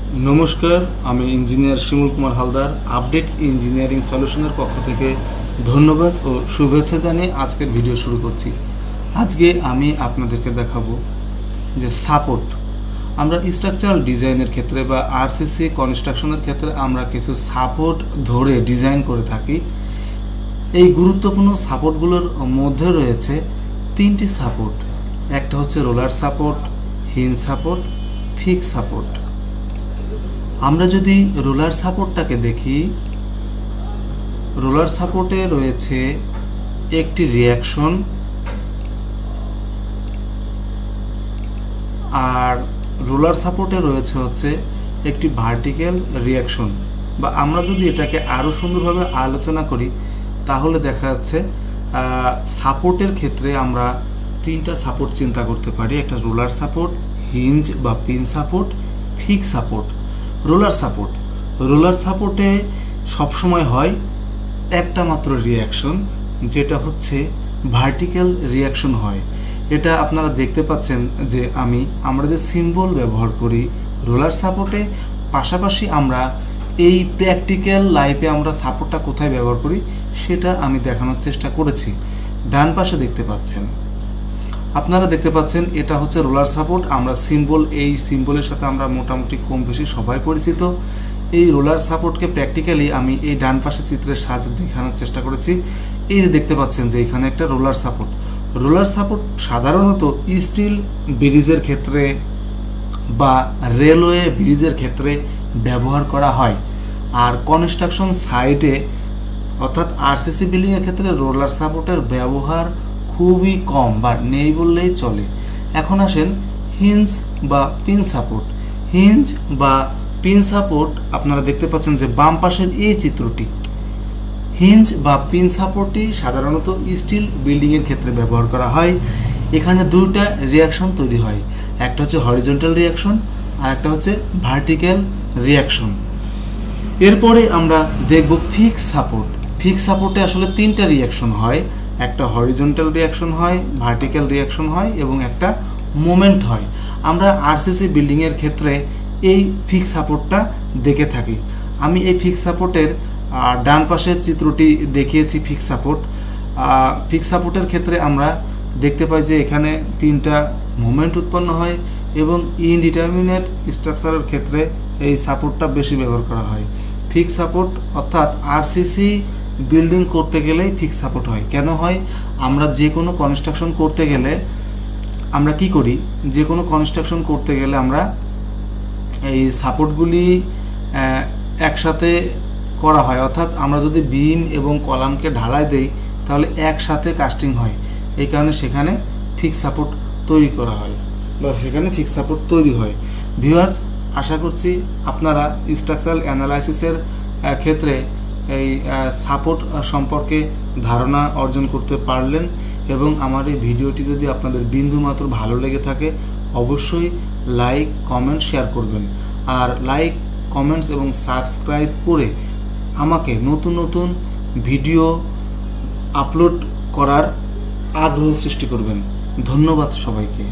नमस्कार आमी engineer Shimul Kumar Haldar update engineering सल्यूशनर पक्ष थेके धन्यवाद और शुभेच्छा जानिए आजकेर भिडियो शुरू करছি। আজকে আমি আপনাদেরকে দেখাবো যে সাপোর্ট আমরা স্ট্রাকচারাল ডিজাইনের ক্ষেত্রে বা আরসিসি কনস্ট্রাকশনের ক্ষেত্রে আমরা কিছু সাপোর্ট ধরে ডিজাইন করে থাকি। এই গুরুত্বপূর্ণ সাপোর্টগুলোর মধ্যে রয়েছে তিনটি সাপোর্ট, একটা হচ্ছে roller support, hinge support, fix support. আমরা যদি রোলার সাপোর্টটাকে দেখি, রোলার সাপোর্টে রয়েছে একটি রিঅ্যাকশন আর রোলার সাপোর্টে রয়েছে হচ্ছে একটি ভার্টিক্যাল রিঅ্যাকশন। বা আমরা যদি এটাকে আরও সুন্দরভাবে আলোচনা করি তাহলে দেখা যাচ্ছে সাপোর্টের ক্ষেত্রে আমরা তিনটা সাপোর্ট চিন্তা করতে পারি, একটা রোলার সাপোর্ট, হিঞ্জ বা pin support, fix support. Roller সাপোর্টে সবসময় হয় একটা মাত্র রিঅ্যাকশন, যেটা হচ্ছে ভার্টিক্যাল রিঅ্যাকশন হয়। এটা আপনারা দেখতে পাচ্ছেন যে আমরা যে সিম্বল ব্যবহার করি রোলার সাপোর্টে, পাশাপাশি আমরা এই প্র্যাকটিক্যাল লাইফে আমরা সাপোর্টটা কোথায় ব্যবহার করি সেটা আমি দেখানোর চেষ্টা করেছি। ডান পাশে দেখতে পাচ্ছেন, আপনারা দেখতে পাচ্ছেন এটা হচ্ছে রোলার সাপোর্ট। আমরা এই সিম্বলের সাথে আমরা মোটামুটি কম বেশি সবাই পরিচিত। এই রোলার সাপোর্টকে প্র্যাকটিক্যালি আমি এই ডান পাশে চিত্রের সাহায্যে দেখানোর চেষ্টা করেছি। এই যে দেখতে পাচ্ছেন যে এখানে একটা রোলার সাপোর্ট। রোলার সাপোর্ট সাধারণত স্টিল ব্রিজের ক্ষেত্রে বা রেলওয়ে ব্রিজের ক্ষেত্রে ব্যবহার করা হয়। আর কনস্ট্রাকশন সাইটে অর্থাৎ আরসিসি বিল্ডিংয়ের ক্ষেত্রে রোলার সাপোর্টের ব্যবহার খুবই কম বা নেই বললেই চলে। এখন আসেন হিঞ্জ বা পিন সাপোর্ট। হিঞ্জ বা পিন সাপোর্ট আপনারা দেখতে পাচ্ছেন যে বাম পাশের এই চিত্রটি। হিঞ্জ বা পিন সাপোর্টটি সাধারণত স্টিল বিল্ডিংয়ের ক্ষেত্রে ব্যবহার করা হয়। এখানে দুইটা রিঅ্যাকশন তৈরি হয়, একটা হচ্ছে হরিজন্টাল রিঅ্যাকশন আর একটা হচ্ছে ভার্টিক্যাল রিঅ্যাকশন। এরপরে আমরা দেখব ফিক্স সাপোর্ট। ফিক্স সাপোর্টে আসলে তিনটা রিঅ্যাকশন হয়, একটা হরিজন্টাল রিঅ্যাকশন হয়, ভার্টিক্যাল রিঅ্যাকশন হয় এবং একটা মোমেন্ট হয়। আমরা আরসিসি বিল্ডিংয়ের ক্ষেত্রে এই ফিক্স সাপোর্টটা দেখে থাকি। আমি এই ফিক্স সাপোর্টের ডান পাশের চিত্রটি দেখিয়েছি। ফিক্স সাপোর্টের ক্ষেত্রে আমরা দেখতে পাই যে এখানে তিনটা মোমেন্ট উৎপন্ন হয় এবং ইনডিটারমিনেট স্ট্রাকচারের ক্ষেত্রে এই সাপোর্টটা বেশি ব্যবহার করা হয়। ফিক্স সাপোর্ট অর্থাৎ আরসিসি বিল্ডিং করতে গেলেই ফিক্স সাপোর্ট হয়। কেন হয়? আমরা যে কোনো কনস্ট্রাকশন করতে গেলে আমরা কি করি, যে কোনো কনস্ট্রাকশন করতে গেলে আমরা এই সাপোর্টগুলি একসাথে করা হয়। অর্থাৎ আমরা যদি বিম এবং কলামকে ঢালাই দেই তাহলে একসাথে কাস্টিং হয়। এই কারণে সেখানে ফিক্স সাপোর্ট তৈরি করা হয় বা সেখানে ফিক্স সাপোর্ট তৈরি হয়। ভিউয়ার্স, আশা করছি আপনারা স্ট্রাকচারাল অ্যানালাইসিসের ক্ষেত্রে এই সাপোর্ট সম্পর্কে ধারণা অর্জন করতে পারলেন এবং আমার এই ভিডিওটি যদি আপনাদের বিন্দুমাত্র ভালো লেগে থাকে অবশ্যই লাইক, কমেন্ট, শেয়ার করবেন। আর লাইক, কমেন্টস এবং সাবস্ক্রাইব করে আমাকে নতুন নতুন ভিডিও আপলোড করার আগ্রহ সৃষ্টি করবেন। ধন্যবাদ সবাইকে।